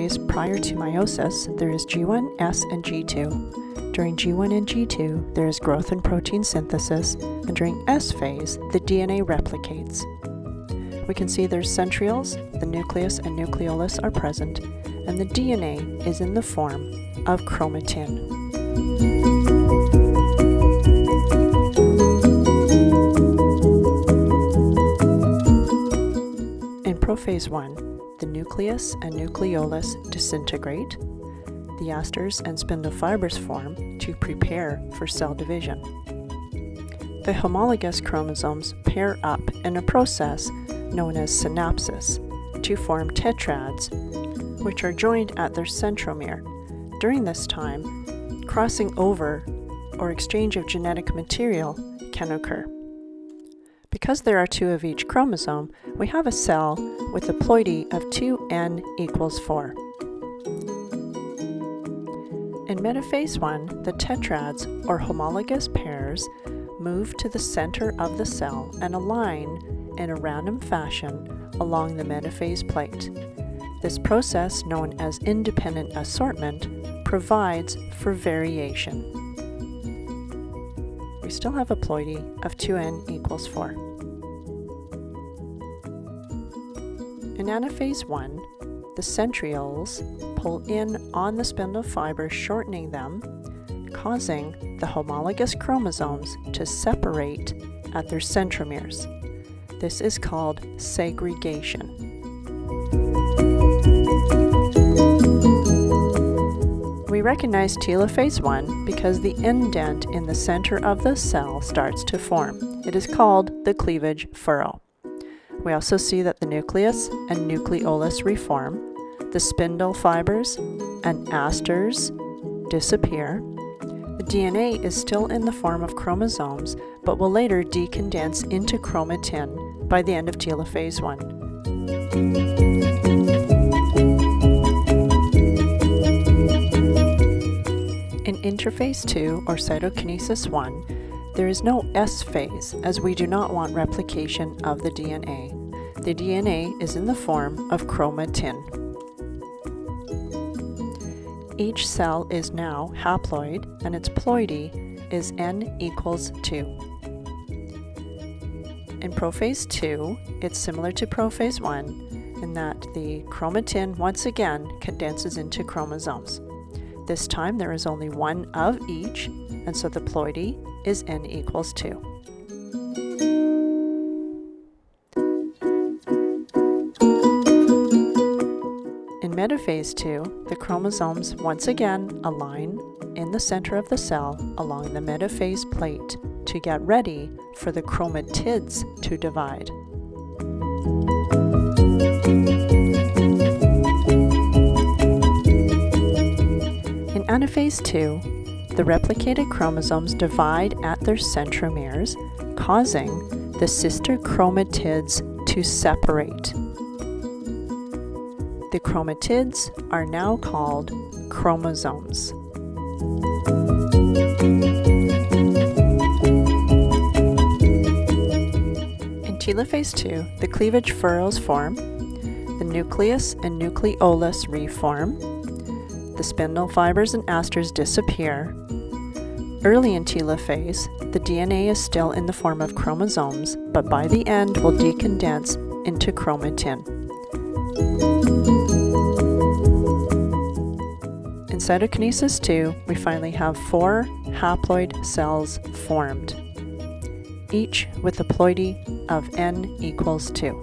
phase prior to meiosis, there is G1, S, and G2. During G1 and G2, there is growth and protein synthesis, and during S phase, the DNA replicates. We can see there's centrioles, the nucleus and nucleolus are present, and the DNA is in the form of chromatin. In prophase 1, the nucleus and nucleolus disintegrate, the asters and spindle fibers form to prepare for cell division. The homologous chromosomes pair up in a process known as synapsis to form tetrads, which are joined at their centromere. During this time, crossing over or exchange of genetic material can occur. Because there are 2 of each chromosome, we have a cell with a ploidy of 2n equals 4. In metaphase 1, the tetrads, or homologous pairs, move to the center of the cell and align in a random fashion along the metaphase plate. This process, known as independent assortment, provides for variation. We still have a ploidy of 2n equals 4. In anaphase 1, the centrioles pull in on the spindle fibers, shortening them, causing the homologous chromosomes to separate at their centromeres. This is called segregation. We recognize telophase 1 because the indent in the center of the cell starts to form. It is called the cleavage furrow. We also see that the nucleus and nucleolus reform, the spindle fibers and asters disappear. The DNA is still in the form of chromosomes, but will later decondense into chromatin by the end of telophase 1. In interphase 2, or cytokinesis 1, there is no S phase, as we do not want replication of the DNA. The DNA is in the form of chromatin. Each cell is now haploid, and its ploidy is n equals 2. In prophase 2, it's similar to prophase 1 in that the chromatin once again condenses into chromosomes. This time there is only one of each, and so the ploidy is n equals 2. In metaphase 2, the chromosomes once again align in the center of the cell along the metaphase plate to get ready for the chromatids to divide. In anaphase 2, the replicated chromosomes divide at their centromeres, causing the sister chromatids to separate. The chromatids are now called chromosomes. In telophase 2, the cleavage furrows form, the nucleus and nucleolus reform, the spindle fibers and asters disappear. Early in telophase, the DNA is still in the form of chromosomes, but by the end will decondense into chromatin. In cytokinesis 2, we finally have 4 haploid cells formed, each with a ploidy of n equals 2.